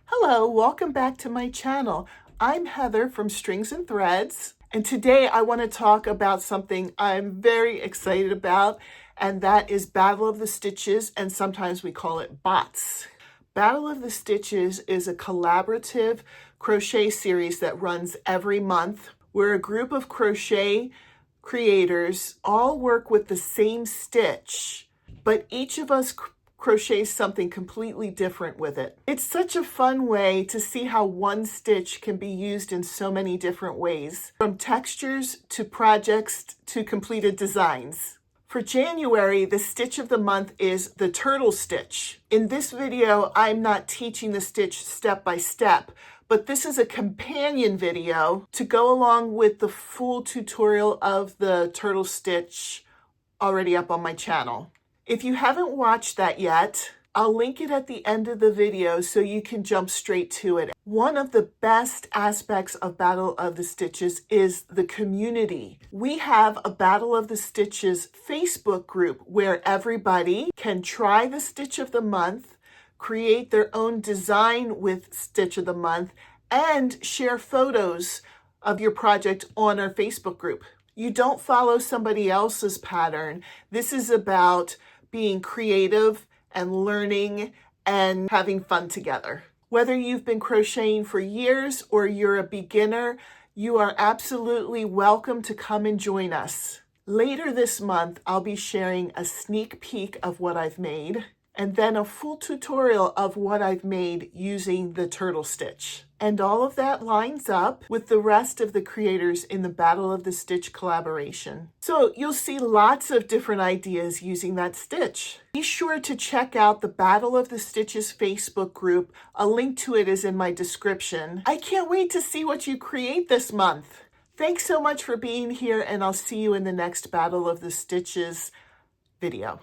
Hello, welcome back to my channel. I'm Heather from Strings and Threads, and today I want to talk about something I'm very excited about, and that is Battle of the Stitches, and sometimes we call it BOTS. Battle of the Stitches is a collaborative crochet series that runs every month, where a group of crochet creators all work with the same stitch, but each of us crochets something completely different with it. It's such a fun way to see how one stitch can be used in so many different ways, from textures to projects to completed designs. For January, the stitch of the month is the turtle stitch. In this video, I'm not teaching the stitch step by step, but this is a companion video to go along with the full tutorial of the turtle stitch already up on my channel. If you haven't watched that yet, I'll link it at the end of the video so you can jump straight to it. One of the best aspects of Battle of the Stitches is the community. We have a Battle of the Stitches Facebook group where everybody can try the stitch of the month, create their own design with stitch of the month, and share photos of your project on our Facebook group. You don't follow somebody else's pattern. This is about being creative and learning and having fun together. Whether you've been crocheting for years or you're a beginner, you are absolutely welcome to come and join us. Later this month, I'll be sharing a sneak peek of what I've made, and then a full tutorial of what I've made using the turtle stitch. And all of that lines up with the rest of the creators in the Battle of the Stitch collaboration. So you'll see lots of different ideas using that stitch. Be sure to check out the Battle of the Stitches Facebook group. A link to it is in my description. I can't wait to see what you create this month. Thanks so much for being here, and I'll see you in the next Battle of the Stitches video.